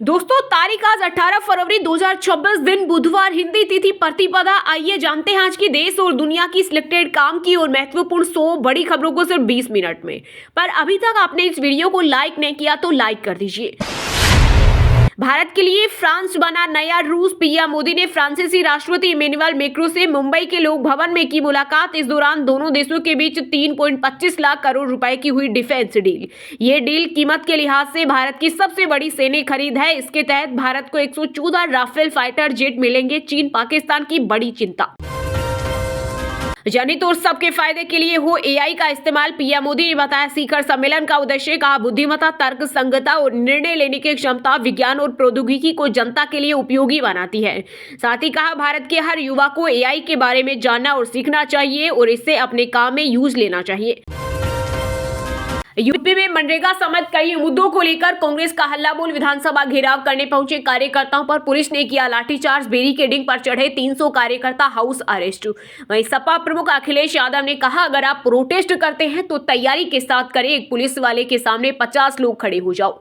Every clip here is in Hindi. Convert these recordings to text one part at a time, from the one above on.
दोस्तों तारीख आज 18 फरवरी 2026 दिन बुधवार, हिंदी तिथि प्रतिपदा। आइए जानते हैं आज की देश और दुनिया की सिलेक्टेड काम की और महत्वपूर्ण 100 बड़ी खबरों को सिर्फ 20 मिनट में। पर अभी तक आपने इस वीडियो को लाइक नहीं किया तो लाइक कर दीजिए। भारत के लिए फ्रांस बना नया रूस। पीएम मोदी ने फ्रांसीसी राष्ट्रपति इमैनुअल मैक्रों से मुंबई के लोक भवन में की मुलाकात। इस दौरान दोनों देशों के बीच 3.25 लाख करोड़ रुपए की हुई डिफेंस डील। ये डील कीमत के लिहाज से भारत की सबसे बड़ी सैन्य खरीद है। इसके तहत भारत को 114 राफेल फाइटर जेट मिलेंगे। चीन पाकिस्तान की बड़ी चिंता। जनित और सबके फायदे के लिए हो एआई का इस्तेमाल। पीएम मोदी ने बताया शिखर सम्मेलन का उद्देश्य, कहा बुद्धिमत्ता, तर्क संगतता और निर्णय लेने की क्षमता विज्ञान और प्रौद्योगिकी को जनता के लिए उपयोगी बनाती है। साथ ही कहा भारत के हर युवा को एआई के बारे में जानना और सीखना चाहिए और इसे अपने काम में यूज लेना चाहिए। यूपी में मनरेगा समेत कई मुद्दों को लेकर कांग्रेस का हल्ला बोल। विधानसभा घेराव करने पहुंचे कार्यकर्ताओं पर पुलिस ने किया लाठीचार्ज। बैरिकेडिंग पर चढ़े 300 कार्यकर्ता हाउस अरेस्ट। वहीं सपा प्रमुख अखिलेश यादव ने कहा, अगर आप प्रोटेस्ट करते हैं तो तैयारी के साथ करें। एक पुलिस वाले के सामने 50 लोग खड़े हो जाओ।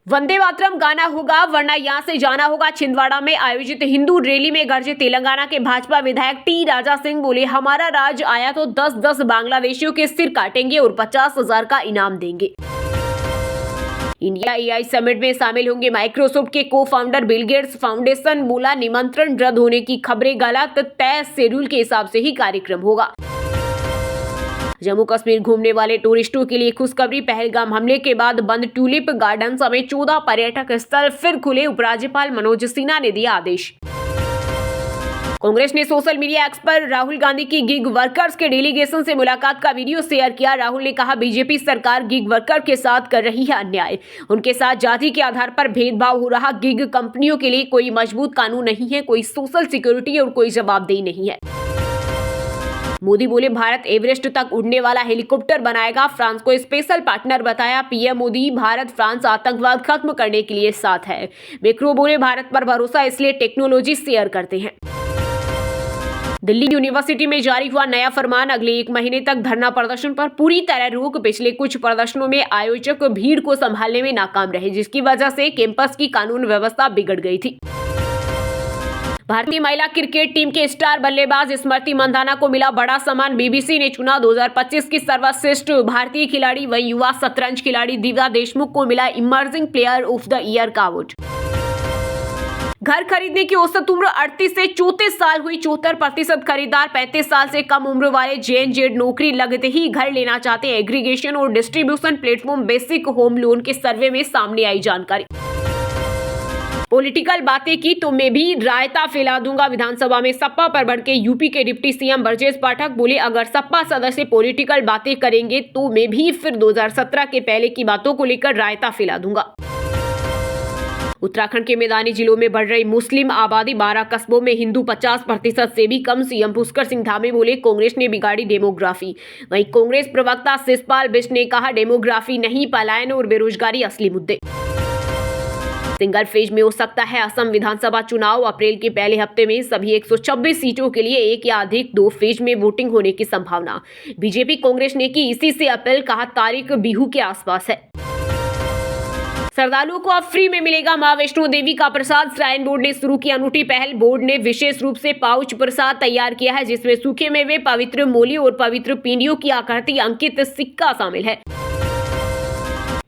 वंदे मातरम गाना होगा वरना यहां से जाना होगा। छिंदवाड़ा में आयोजित हिंदू रैली में गरजे तेलंगाना के भाजपा विधायक टी राजा सिंह। बोले, हमारा राज आया तो 10-10 बांग्लादेशियों के सिर काटेंगे और 50,000 का इनाम देंगे। इंडिया एआई समिट में शामिल होंगे माइक्रोसॉफ्ट के को फाउंडर बिल गेट्स। फाउंडेशन बोला निमंत्रण रद्द होने की खबरें गलत, तय शेड्यूल के हिसाब से ही कार्यक्रम होगा। जम्मू कश्मीर घूमने वाले टूरिस्टों के लिए खुशखबरी। पहलगाम हमले के बाद बंद ट्यूलिप गार्डन समेत 14 पर्यटक स्थल फिर खुले। उपराज्यपाल मनोज सिन्हा ने दिया आदेश। कांग्रेस ने सोशल मीडिया एक्स पर राहुल गांधी की गिग वर्कर्स के डेलीगेशन से मुलाकात का वीडियो शेयर किया। राहुल ने कहा, बीजेपी सरकार गिग वर्कर के साथ कर रही है अन्याय। उनके साथ जाति के आधार पर भेदभाव हो रहा। गिग कंपनियों के लिए कोई मजबूत कानून नहीं है, कोई सोशल सिक्योरिटी और कोई जवाबदेही नहीं है। मोदी बोले, भारत एवरेस्ट तक उड़ने वाला हेलीकॉप्टर बनाएगा। फ्रांस को स्पेशल पार्टनर बताया। पीएम मोदी, भारत फ्रांस आतंकवाद खत्म करने के लिए साथ है। मैक्रों बोले, भारत पर भरोसा इसलिए टेक्नोलॉजी शेयर करते हैं। दिल्ली यूनिवर्सिटी में जारी हुआ नया फरमान। अगले 1 महीने तक धरना प्रदर्शन पर पूरी तरह रोक। पिछले कुछ प्रदर्शनों में आयोजक भीड़ को संभालने में नाकाम रहे, जिसकी वजह से कैंपस की कानून व्यवस्था बिगड़ गई थी। भारतीय महिला क्रिकेट टीम के स्टार बल्लेबाज स्मृति मंधाना को मिला बड़ा सम्मान। बीबीसी ने चुना 2025 की सर्वश्रेष्ठ भारतीय खिलाड़ी। वही युवा शतरंज खिलाड़ी दिव्या देशमुख को मिला emerging player of the year का अवार्ड। घर खरीदने की औसत उम्र 38 से 34 साल हुई। 74% खरीदार 35 साल से कम उम्र वाले। जेएनजेड नौकरी लगते ही घर लेना चाहते हैं। एग्रीगेशन और distribution platform basic home loan के सर्वे में सामने आई जानकारी। पॉलिटिकल बातें की तो मैं भी रायता फैला दूंगा। विधानसभा में सपा पर भड़के यूपी के डिप्टी सीएम ब्रजेश पाठक। बोले, अगर सपा सदस्य पॉलिटिकल बातें करेंगे तो मैं भी फिर 2017 के पहले की बातों को लेकर रायता फैला दूंगा। उत्तराखंड के मैदानी जिलों में बढ़ रही मुस्लिम आबादी। 12 कस्बों में हिंदू 50% से भी कम। सीएम पुष्कर सिंह धामी बोले, कांग्रेस ने बिगाड़ी डेमोग्राफी। वहीं कांग्रेस प्रवक्ता शिषपाल बिष्ट ने कहा, डेमोग्राफी नहीं, पलायन और बेरोजगारी असली मुद्दे। सिंगल फेज में हो सकता है असम विधानसभा चुनाव। अप्रैल के पहले हफ्ते में सभी 126 सीटों के लिए एक या अधिक 2 फेज में वोटिंग होने की संभावना। बीजेपी कांग्रेस ने की इसी से अपील, कहा तारीख बिहू के आसपास है। श्रद्धालुओं को अब फ्री में मिलेगा मां वैष्णो देवी का प्रसाद। श्राइन बोर्ड ने शुरू की अनूठी पहल। बोर्ड ने विशेष रूप से पाउच प्रसाद तैयार किया है, जिसमें सूखे मेवे, पवित्र मोली और पवित्र पिंडियों की आकृति अंकित सिक्का शामिल है।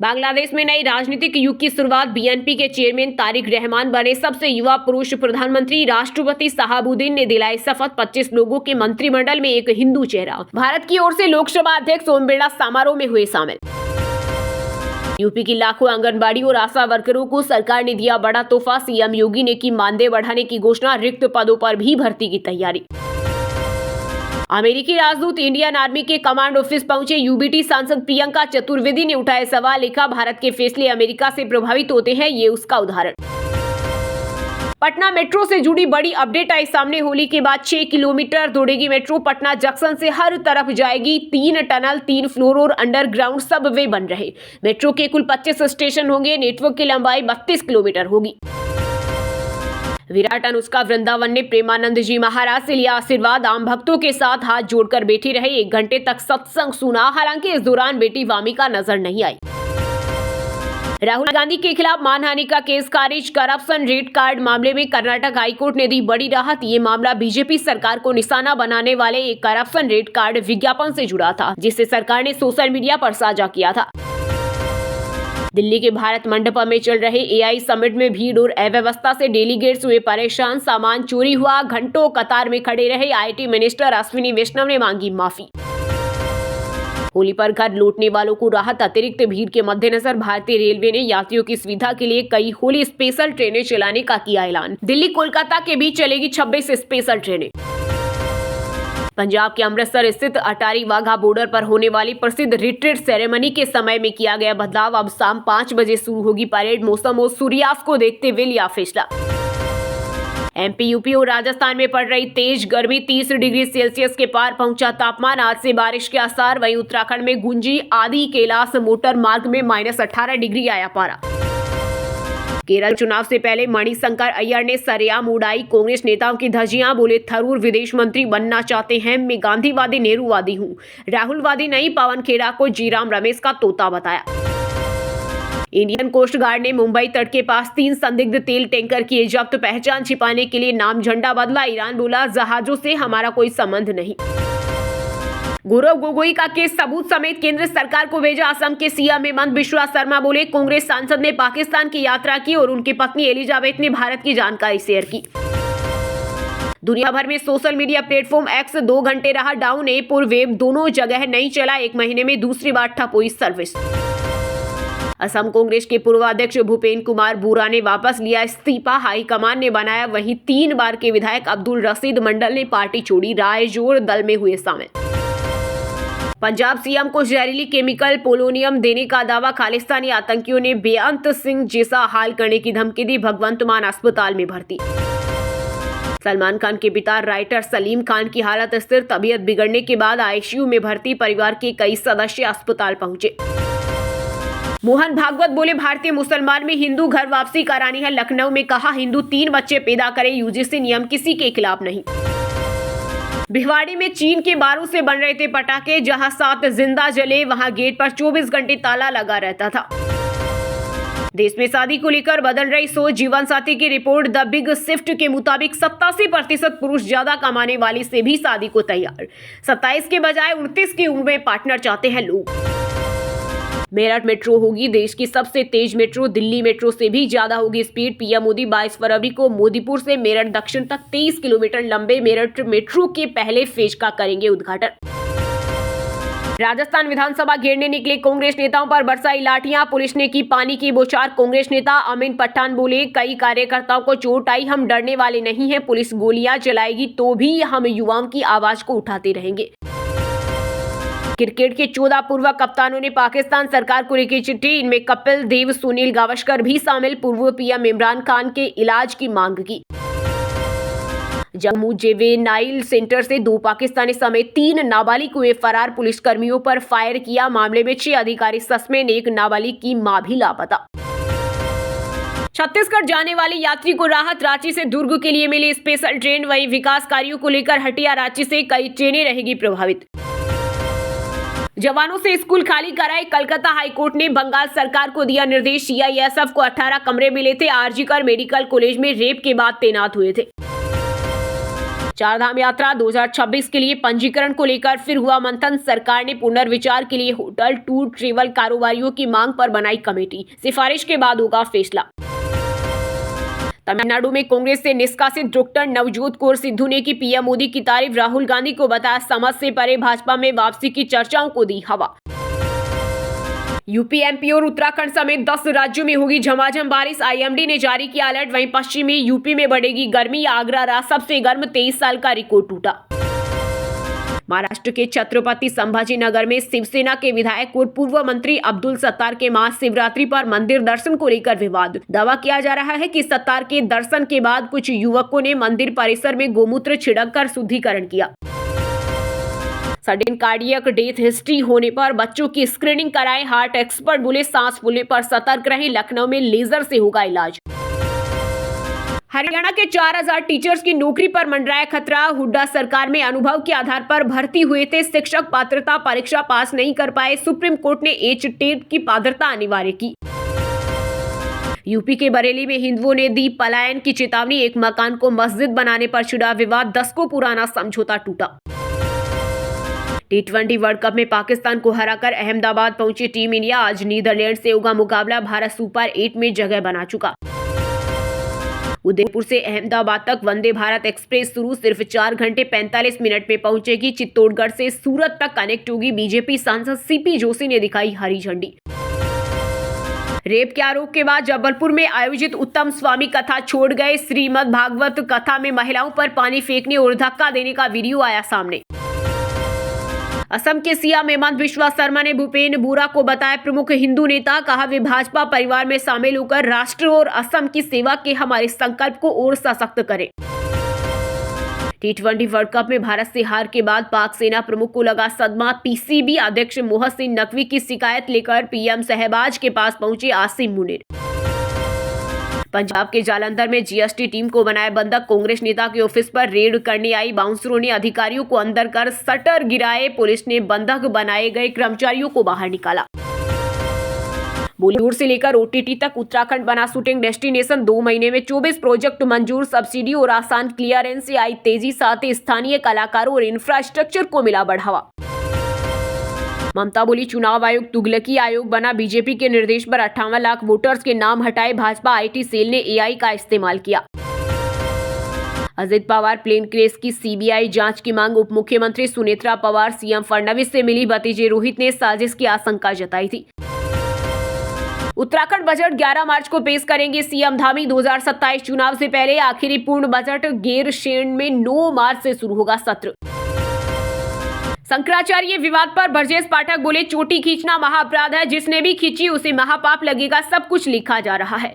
बांग्लादेश में नई राजनीतिक युग की शुरुआत। बीएनपी के चेयरमैन तारिक रहमान बने सबसे युवा पुरुष प्रधानमंत्री। राष्ट्रपति शहाबुद्दीन ने दिलाई शपथ। 25 लोगों के मंत्रिमंडल में एक हिंदू चेहरा। भारत की ओर से लोकसभा अध्यक्ष ओम बिरला समारोह में हुए शामिल। यूपी की लाखों आंगनबाड़ी और आशा वर्करों को सरकार ने दिया बड़ा तोहफा। सीएम योगी ने की मानदेय बढ़ाने की घोषणा। रिक्त पदों पर भी भर्ती की तैयारी। अमेरिकी राजदूत इंडियन आर्मी के कमांड ऑफिस पहुंचे। यूबीटी सांसद प्रियंका चतुर्वेदी ने उठाए सवाल। लिखा, भारत के फैसले अमेरिका से प्रभावित होते हैं, ये उसका उदाहरण। पटना मेट्रो से जुड़ी बड़ी अपडेट आई सामने। होली के बाद 6 किलोमीटर दौड़ेगी मेट्रो। पटना जंक्शन से हर तरफ जाएगी। 3 टनल, 3 फ्लोर और अंडरग्राउंड सब वे बन रहे। मेट्रो के कुल 25 स्टेशन होंगे। नेटवर्क की लंबाई 32 किलोमीटर होगी। विराट अनुष्का वृंदावन ने प्रेमानंद जी महाराज से लिया आशीर्वाद। आम भक्तों के साथ हाथ जोड़कर बैठी रहे। 1 घंटे तक सत्संग सुना। हालांकि इस दौरान बेटी वामिका नजर नहीं आई। राहुल गांधी के खिलाफ मानहानि का केस खारिज। करप्शन रेड कार्ड मामले में कर्नाटक हाईकोर्ट ने दी बड़ी राहत। ये मामला बीजेपी सरकार को निशाना बनाने वाले एक करप्शन रेड कार्ड विज्ञापन से जुड़ा था, जिसे सरकार ने सोशल मीडिया पर साझा किया था। दिल्ली के भारत मंडपम में चल रहे एआई समिट में भीड़ और अव्यवस्था से डेलीगेट्स हुए परेशान। सामान चोरी हुआ, घंटों कतार में खड़े रहे। आईटी मिनिस्टर अश्विनी वैष्णव ने मांगी माफी। होली पर घर लौटने वालों को राहत। अतिरिक्त भीड़ के मद्देनजर भारतीय रेलवे ने यात्रियों की सुविधा के लिए कई होली स्पेशल ट्रेनें चलाने का किया ऐलान। दिल्ली कोलकाता के बीच चलेगी 26 स्पेशल ट्रेनें। पंजाब के अमृतसर स्थित अटारी वाघा बॉर्डर पर होने वाली प्रसिद्ध रिट्रीट सेरेमनी के समय में किया गया बदलाव। अब शाम 5 बजे शुरू होगी परेड। मौसम और सूर्यास्त को देखते हुए लिया फैसला। एमपी, यूपी और राजस्थान में पड़ रही तेज गर्मी। 30 डिग्री सेल्सियस के पार पहुंचा तापमान। आज से बारिश के आसार। वहीं उत्तराखंड में गुंजी आदि कैलाश मोटर मार्ग में -18 डिग्री आया पारा। केरल चुनाव से पहले मणिशंकर अय्यर ने सरेआम उड़ाई कांग्रेस नेताओं की धज्जियां। बोले, थरूर विदेश मंत्री बनना चाहते हैं, मैं गांधीवादी नेहरूवादी हूं। राहुलवादी नहीं। पवन खेड़ा को जीराम रमेश का तोता बताया। इंडियन कोस्ट गार्ड ने मुंबई तट के पास 3 संदिग्ध तेल टैंकर किए जब्त। पहचान छिपाने के लिए नाम झंडा बदला। ईरान बोला, जहाजों से हमारा कोई संबंध नहीं। गौरव गोगोई का केस सबूत समेत केंद्र सरकार को भेजा। असम के सीएम हेमंत बिश्वा शर्मा बोले, कांग्रेस सांसद ने पाकिस्तान की यात्रा की और उनकी पत्नी एलिजाबेथ ने भारत की जानकारी शेयर की। दुनिया भर में सोशल मीडिया प्लेटफॉर्म एक्स 2 घंटे रहा डाउन। ऐप और वेब दोनों जगह नहीं चला। 1 महीने में दूसरी बार ठप हुई सर्विस। असम कांग्रेस के पूर्व अध्यक्ष भूपेन कुमार बोरा ने वापस लिया इस्तीफा। हाईकमान ने बनाया। वहीं 3 बार के विधायक अब्दुल रशीद मंडल ने पार्टी छोड़ी। रायजोर दल में हुए शामिल। पंजाब सीएम को जहरीली केमिकल पोलोनियम देने का दावा। खालिस्तानी आतंकियों ने बेअंत सिंह जैसा हाल करने की धमकी दी। भगवंत मान अस्पताल में भर्ती। सलमान खान के पिता राइटर सलीम खान की हालत स्थिर। तबीयत बिगड़ने के बाद आईसीयू में भर्ती। परिवार के कई सदस्य अस्पताल पहुंचे। मोहन भागवत बोले, भारतीय मुसलमान में हिंदू घर वापसी करानी है। लखनऊ में कहा, हिंदू 3 बच्चे पैदा करे, यूजीसी नियम किसी के खिलाफ नहीं। भिवाड़ी में चीन के बारूद से बन रहे थे पटाखे। जहां 7 जिंदा जले, वहां गेट पर 24 घंटे ताला लगा रहता था। देश में शादी को लेकर बदल रही सोच। जीवन साथी की रिपोर्ट द बिग शिफ्ट के मुताबिक 87% पुरुष ज्यादा कमाने वाली से भी शादी को तैयार। 27 के बजाय 29 की उम्र में पार्टनर चाहते हैं लोग। मेरठ मेट्रो होगी देश की सबसे तेज मेट्रो। दिल्ली मेट्रो से भी ज्यादा होगी स्पीड। पीएम मोदी 22 फरवरी को मोदीपुर से मेरठ दक्षिण तक 23 किलोमीटर लंबे मेरठ मेट्रो के पहले फेज का करेंगे उद्घाटन। राजस्थान विधानसभा घेरने निकले कांग्रेस नेताओं पर बरसाई लाठियां। पुलिस ने की पानी की बौछार। कांग्रेस नेता अमीन पठान बोले, कई कार्यकर्ताओं को चोट आई, हम डरने वाले नहीं हैं। पुलिस गोलियां चलाएगी तो भी हम युवाओं की आवाज को उठाते रहेंगे। क्रिकेट के 14 पूर्व कप्तानों ने पाकिस्तान सरकार को लिखी चिट्ठी। इनमें कपिल देव, सुनील गावस्कर भी शामिल। पूर्व पीएम इमरान खान के इलाज की मांग की। जम्मू जेवेनाइल सेंटर से 2 पाकिस्तानी समेत 3 नाबालिग हुए फरार। पुलिसकर्मियों पर फायर किया। मामले में 6 अधिकारी सस्पेंड। 1 नाबालिग की मां भी लापता। छत्तीसगढ़ जाने वाले यात्री को राहत। रांची से दुर्ग के लिए मिली स्पेशल ट्रेन। वहीं विकास कार्यों को लेकर हटिया रांची से कई ट्रेनें रहेगी प्रभावित। जवानों से स्कूल खाली कराए। कलकत्ता हाईकोर्ट ने बंगाल सरकार को दिया निर्देश। सीआईएसएफ को 18 कमरे मिले थे। आरजीकर मेडिकल कॉलेज में रेप के बाद तैनात हुए थे। चारधाम यात्रा 2026 के लिए पंजीकरण को लेकर फिर हुआ मंथन। सरकार ने पुनर्विचार के लिए होटल टूर ट्रेवल कारोबारियों की मांग पर बनाई कमेटी। सिफारिश के बाद होगा फैसला। तमिलनाडु में कांग्रेस से निष्कासित डॉक्टर नवजोत कौर सिद्धू ने की पीएम मोदी की तारीफ। राहुल गांधी को बताया समझ से परे। भाजपा में वापसी की चर्चाओं को दी हवा। यूपी, एमपी और उत्तराखंड समेत 10 राज्यों में होगी झमाझम बारिश। आईएमडी ने जारी किया अलर्ट। वहीं पश्चिमी यूपी में बढ़ेगी गर्मी। आगरा रहा सबसे गर्म। 23 साल का रिकॉर्ड टूटा। महाराष्ट्र के छत्रपति संभाजीनगर में शिवसेना के विधायक और पूर्व मंत्री अब्दुल सत्तार के महाशिवरात्रि पर मंदिर दर्शन को लेकर विवाद। दावा किया जा रहा है कि सत्तार के दर्शन के बाद कुछ युवकों ने मंदिर परिसर में गोमूत्र छिड़ककर शुद्धिकरण किया। सडन कार्डियक डेथ हिस्ट्री होने पर बच्चों की स्क्रीनिंग कराएं। हार्ट एक्सपर्ट बोले, सांस फूलने पर सतर्क रहें। लखनऊ में लेजर से होगा इलाज। हरियाणा के 4000 टीचर्स की नौकरी पर मंडराया खतरा। हुड्डा सरकार में अनुभव के आधार पर भर्ती हुए थे। शिक्षक पात्रता परीक्षा पास नहीं कर पाए। सुप्रीम कोर्ट ने एचटेट की पात्रता अनिवार्य की। यूपी के बरेली में हिंदुओं ने दी पलायन की चेतावनी, एक मकान को मस्जिद बनाने पर छिड़ा विवाद, दशकों पुराना समझौता टूटा। T20 वर्ल्ड कप में पाकिस्तान को हराकर अहमदाबाद पहुंची टीम इंडिया, आज नीदरलैंड से होगा मुकाबला, भारत सुपर 8 में जगह बना चुका। उदयपुर से अहमदाबाद तक वंदे भारत एक्सप्रेस शुरू, सिर्फ 4 घंटे 45 मिनट में पहुंचेगी। चित्तौड़गढ़ से सूरत तक कनेक्ट होगी। बीजेपी सांसद सीपी जोशी ने दिखाई हरी झंडी। रेप के आरोप के बाद जबलपुर में आयोजित उत्तम स्वामी कथा छोड़ गए। श्रीमद् भागवत कथा में महिलाओं पर पानी फेंकने और धक्का देने का वीडियो आया सामने। असम के सीएम हेमंत बिस्वा शर्मा ने भूपेन बोरा को बताया प्रमुख हिंदू नेता, कहा वे भाजपा परिवार में शामिल होकर राष्ट्र और असम की सेवा के हमारे संकल्प को और सशक्त करें। T20 वर्ल्ड कप में भारत से हार के बाद पाक सेना प्रमुख को लगा सदमा। पीसीबी अध्यक्ष मोहसिन नकवी की शिकायत लेकर पीएम शहबाज के पास पहुंचे आसिम मुनीर। पंजाब के जालंधर में जीएसटी टीम को बनाए बंधक, कांग्रेस नेता के ऑफिस पर रेड करने आई बाउंसरों ने अधिकारियों को अंदर कर शटर गिराए। पुलिस ने बंधक बनाए गए कर्मचारियों को बाहर निकाला। बॉलीवुड से लेकर ओटीटी तक उत्तराखंड बना शूटिंग डेस्टिनेशन, 2 महीने में 24 प्रोजेक्ट मंजूर। सब्सिडी और आसान क्लियरेंस से आई तेजी, साथ ही स्थानीय कलाकारों और इंफ्रास्ट्रक्चर को मिला बढ़ावा। ममता बोली चुनाव आयोग तुगलकी आयोग बना, बीजेपी के निर्देश पर 58 लाख वोटर्स के नाम हटाए। भाजपा आईटी सेल ने एआई का इस्तेमाल किया। अजित पवार प्लेन क्रैश की सीबीआई जांच की मांग, उप मुख्यमंत्री सुनेत्रा पवार सीएम फडणवीस से मिली, भतीजे रोहित ने साजिश की आशंका जताई थी। उत्तराखंड बजट 11 मार्च को पेश करेंगे सीएम धामी। 2027 चुनाव से पहले आखिरी पूर्ण बजट गैरसैंण में 9 मार्च से शुरू होगा सत्र। शंकराचार्य विवाद पर ब्रजेश पाठक बोले चोटी खींचना महाअपराध है, जिसने भी खींची उसे महापाप लगेगा, सब कुछ लिखा जा रहा है।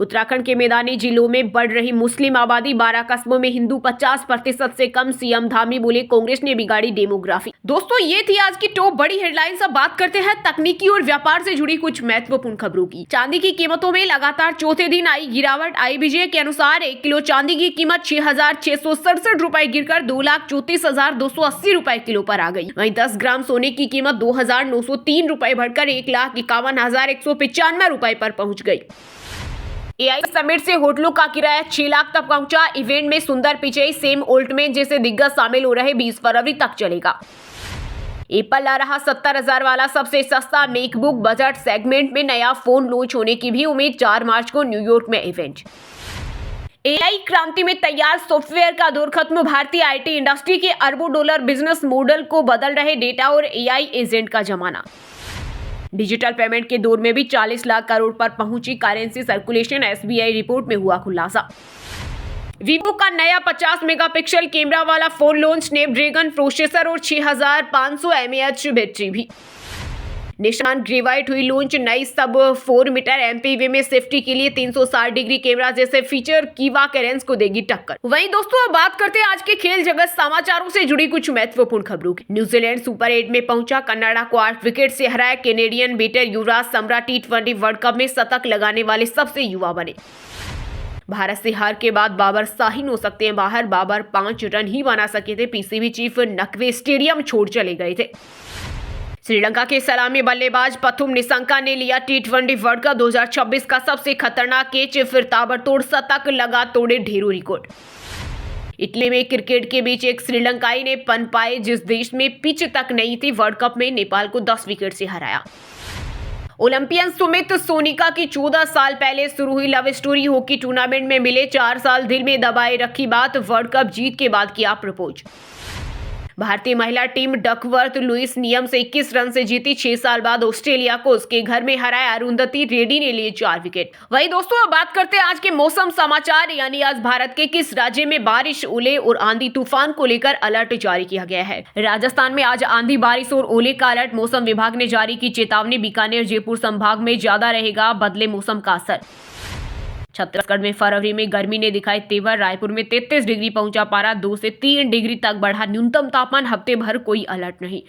उत्तराखंड के मैदानी जिलों में बढ़ रही मुस्लिम आबादी, 12 कस्बों में हिंदू 50% से कम, सीएम धामी बोले कांग्रेस ने बिगाड़ी डेमोग्राफी। दोस्तों ये थी आज की टॉप बड़ी हेडलाइंस। अब बात करते हैं तकनीकी और व्यापार से जुड़ी कुछ महत्वपूर्ण खबरों की। चांदी की कीमतों में लगातार चौथे दिन आई गिरावट। IBJ के अनुसार 1 किलो चांदी की कीमत 6,667 रुपए गिरकर 2,34,280 रुपए किलो पर आ गई। वहीं 10 ग्राम सोने की कीमत 2,903 रुपए बढ़कर 1,51,195 रुपए पर पहुंच गई। AI समिट से होटलों का किराया 6 लाख तक पहुंचा। इवेंट में सुंदर पिचई, सेम ओल्टमैन जैसे दिग्गज शामिल हो रहे, 20 फरवरी तक चलेगा। एप्पल ला रहा 70,000 वाला सबसे सस्ता मैकबुक, बजट सेगमेंट में नया फोन लॉन्च होने की भी उम्मीद। 4 मार्च को न्यूयॉर्क में इवेंट। AI क्रांति में तैयार सॉफ्टवेयर का दौर खत्म, भारतीय IT इंडस्ट्री के अरबों डॉलर बिजनेस मॉडल को बदल रहे डेटा और AI एजेंट का जमाना। डिजिटल पेमेंट के दौर में भी 40 लाख करोड़ पर पहुंची करेंसी सर्कुलेशन, SBI रिपोर्ट में हुआ खुलासा। वीवो का नया 50 मेगापिक्सल कैमरा वाला फोन लॉन्च, स्नैपड्रैगन प्रोसेसर और 6500 mAh बैटरी भी। निशान ग्रेवाइट हुई लॉन्च, नई सब 4 मीटर MPV में सेफ्टी के लिए 360 डिग्री कैमरा जैसे फीचर कीवा कैरेंस को देगी टक्कर। वहीं दोस्तों अब बात करते हैं आज के खेल जगत समाचारों से जुड़ी कुछ महत्वपूर्ण खबरों की। न्यूजीलैंड सुपर 8 में पहुंचा, कनाडा को 8 विकेट से हराया। कैनेडियन बेटर युवराज समरा T20 वर्ल्ड कप में शतक लगाने वाले सबसे युवा बने। भारत से हार के बाद बाबर शाहीन हो सकते हैं बाहर, बाबर 5 रन ही बना सके थे। PCB चीफ नकवे स्टेडियम छोड़ चले गए थे। श्रीलंका के सलामी बल्लेबाज पथुम निशंका ने लिया T20 वर्ल्ड कप 2026 का सबसे खतरनाक कैच, फिर ताबड़तोड़ शतक लगा, तोड़े ढेरों रिकॉर्ड। इटली में क्रिकेट के बीच एक श्रीलंकाई ने पन पाए, जिस देश में पिच तक नहीं थी। वर्ल्ड कप में नेपाल को 10 विकेट से हराया। ओलंपियन सुमित सोनिका की 14 साल पहले शुरू हुई लव स्टोरी हॉकी टूर्नामेंट में मिले 4 साल, दिल में दबाए रखी बात, वर्ल्ड कप जीत के बाद किया प्रपोज। भारतीय महिला टीम डकवर्थ लुइस नियम से 21 रन से जीती। 6 साल बाद ऑस्ट्रेलिया को उसके घर में हराया। अरुंधति रेड्डी ने लिए 4 विकेट। वहीं दोस्तों अब बात करते हैं आज के मौसम समाचार, यानी आज भारत के किस राज्य में बारिश, ओले और आंधी तूफान को लेकर अलर्ट जारी किया गया है। राजस्थान में आज आंधी, बारिश और ओले का अलर्ट मौसम विभाग ने जारी की चेतावनी। बीकानेर, जयपुर संभाग में ज्यादा रहेगा बदले मौसम का असर। छत्तीसगढ़ में फरवरी में गर्मी ने दिखाई तेवर, रायपुर में 33 डिग्री पहुंचा पारा, 2 से 3 डिग्री तक बढ़ा न्यूनतम तापमान, हफ्ते भर कोई अलर्ट नहीं।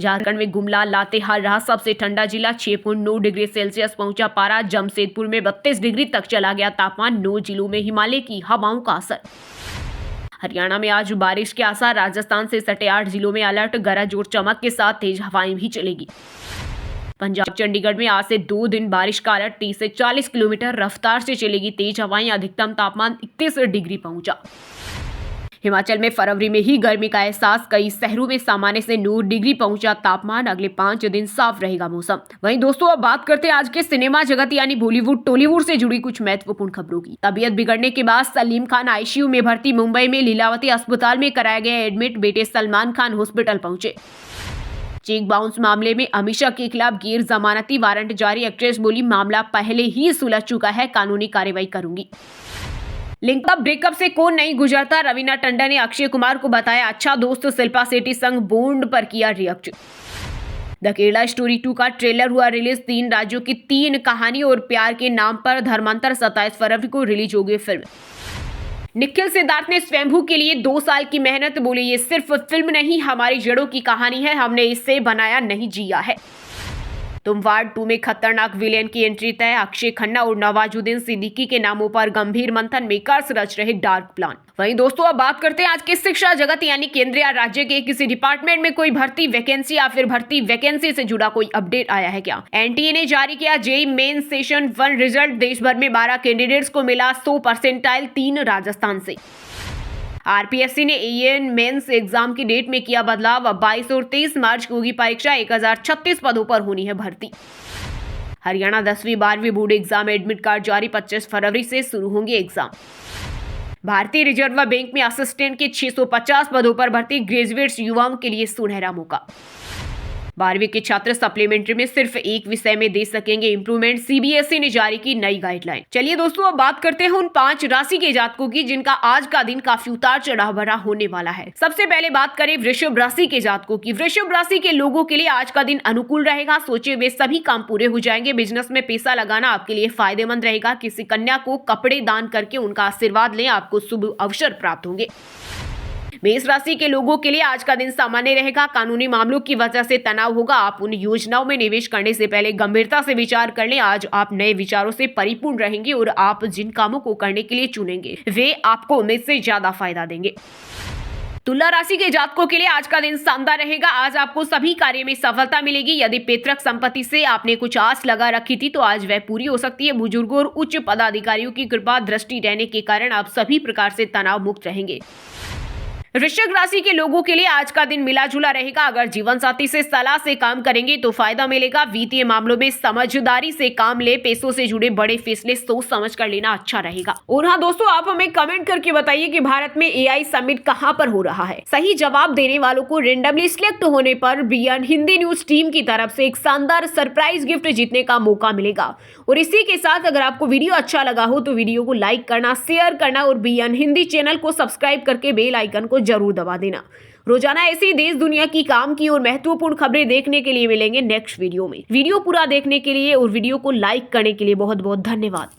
झारखंड में गुमला, लातेहार रहा सबसे ठंडा जिला, 6.9 डिग्री सेल्सियस पहुंचा पारा। जमशेदपुर में 32 डिग्री तक चला गया तापमान, 9 जिलों में हिमालय की हवाओं का असर। हरियाणा में आज बारिश के आसार, राजस्थान से सटे 8 जिलों में अलर्ट, गरज और चमक के साथ तेज हवाएं भी चलेगी। पंजाब चंडीगढ़ में आज से 2 दिन बारिश का अलर्ट। 30 से 40 किलोमीटर रफ्तार से चलेगी तेज हवाएं। अधिकतम तापमान 31 डिग्री पहुंचा। हिमाचल में फरवरी में ही गर्मी का एहसास। कई शहरों में सामान्य से 9 डिग्री पहुंचा तापमान। अगले 5 दिन साफ रहेगा मौसम। वहीं दोस्तों अब बात करते हैं आज के सिनेमा जगत यानी बॉलीवुड टॉलीवुड से जुड़ी कुछ महत्वपूर्ण खबरों की। तबीयत बिगड़ने के बाद सलीम खान आईसीयू में भर्ती। मुंबई में लीलावती अस्पताल में कराया गया एडमिट। बेटे सलमान खान हॉस्पिटल पहुंचे। चेक बाउंस मामले में अमीषा के खिलाफ गैर जमानती वारंट जारी। एक्ट्रेस बोली, मामला पहले ही सुलझ चुका है, कानूनी कार्रवाई करूंगी। लिंकअप ब्रेकअप से कौन नहीं गुजरता। रवीना टंडन ने अक्षय कुमार को बताया अच्छा दोस्त। शिल्पा शेट्टी संग बॉन्ड पर किया रिएक्ट। द केरला स्टोरी 2 का ट्रेलर हुआ रिलीज। 3 राज्यों की 3 कहानी और प्यार के नाम पर धर्मांतर। 27 फरवरी को रिलीज होगी फिल्म। निखिल सिद्धार्थ ने स्वयंभू के लिए 2 साल की मेहनत। बोले, ये सिर्फ फिल्म नहीं, हमारी जड़ों की कहानी है, हमने इससे बनाया नहीं जिया है। तुम वार्ड 2 में खतरनाक विलेन की एंट्री तय। अक्षय खन्ना और नवाजुद्दीन सिद्दीकी के नामों पर गंभीर मंथन। मेकर्स रच रहे डार्क प्लान। वहीं दोस्तों अब बात करते हैं आज के शिक्षा जगत यानी केंद्र या राज्य के किसी डिपार्टमेंट में कोई भर्ती वैकेंसी या फिर भर्ती वैकेंसी से जुड़ा कोई अपडेट आया है क्या। एनटीए ने जारी किया जेईई मेन सेशन 1 रिजल्ट। देश भर में 12 कैंडिडेट्स को मिला 100 परसेंटाइल। 3 राजस्थान से। आरपीएससी ने एएन मेंस एग्जाम की डेट में किया बदलाव। अब 22 और 23 मार्च को होगी परीक्षा। 1036 पदों पर होनी है भर्ती। हरियाणा 10वीं 12वीं बोर्ड एग्जाम एडमिट कार्ड जारी। 25 फरवरी से शुरू होंगे एग्जाम। भारतीय रिजर्व बैंक में असिस्टेंट के 650 पदों पर भर्ती। ग्रेजुएट्स युवाओं के लिए सुनहरा मौका। 12वीं के छात्र सप्लीमेंट्री में सिर्फ एक विषय में दे सकेंगे इंप्रूवमेंट। सीबीएसई ने जारी की नई गाइडलाइन। चलिए दोस्तों अब बात करते हैं उन 5 राशि के जातकों की जिनका आज का दिन काफी उतार चढ़ाव भरा होने वाला है। सबसे पहले बात करें वृषभ राशि के जातकों की। वृषभ राशि के लोगों के लिए आज का दिन अनुकूल रहेगा। सोचे वे सभी काम पूरे हो जाएंगे। बिजनेस में पैसा लगाना आपके लिए फायदेमंद रहेगा। किसी कन्या को कपड़े दान करके उनका आशीर्वाद लें, आपको शुभ अवसर प्राप्त होंगे। मेष राशि के लोगों के लिए आज का दिन सामान्य रहेगा। कानूनी मामलों की वजह से तनाव होगा। आप उन योजनाओं में निवेश करने से पहले गंभीरता से विचार कर लें। आज आप नए विचारों से परिपूर्ण रहेंगे और आप जिन कामों को करने के लिए चुनेंगे वे आपको उम्मीद से ज्यादा फायदा देंगे। तुला राशि के जातकों के लिए आज का दिन शानदार रहेगा। आज आपको सभी कार्य में सफलता मिलेगी। यदि पैतृक संपत्ति से आपने कुछ आस लगा रखी थी तो आज वह पूरी हो सकती है। बुजुर्गों और उच्च पदाधिकारियों की कृपा दृष्टि रहने के कारण आप सभी प्रकार से तनाव मुक्त रहेंगे। वृश्चिक राशि के लोगों के लिए आज का दिन मिला जुला रहेगा। अगर जीवन साथी से सलाह से काम करेंगे तो फायदा मिलेगा। वित्तीय मामलों में समझदारी से काम ले। पैसों से जुड़े बड़े फैसले सोच समझ कर लेना अच्छा रहेगा। और हाँ दोस्तों, आप हमें कमेंट करके बताइए कि भारत में एआई समिट कहां पर हो रहा है। सही जवाब देने वालों को रेंडमली सिलेक्ट होने पर बीएन हिंदी न्यूज टीम की तरफ से एक शानदार सरप्राइज गिफ्ट जीतने का मौका मिलेगा। और इसी के साथ अगर आपको वीडियो अच्छा लगा हो तो वीडियो को लाइक करना, शेयर करना और बीएन हिंदी चैनल को सब्सक्राइब करके बेल आइकन को जरूर दबा देना। रोजाना ऐसी देश दुनिया की काम की और महत्वपूर्ण खबरें देखने के लिए मिलेंगे नेक्स्ट वीडियो में। वीडियो पूरा देखने के लिए और वीडियो को लाइक करने के लिए बहुत बहुत धन्यवाद।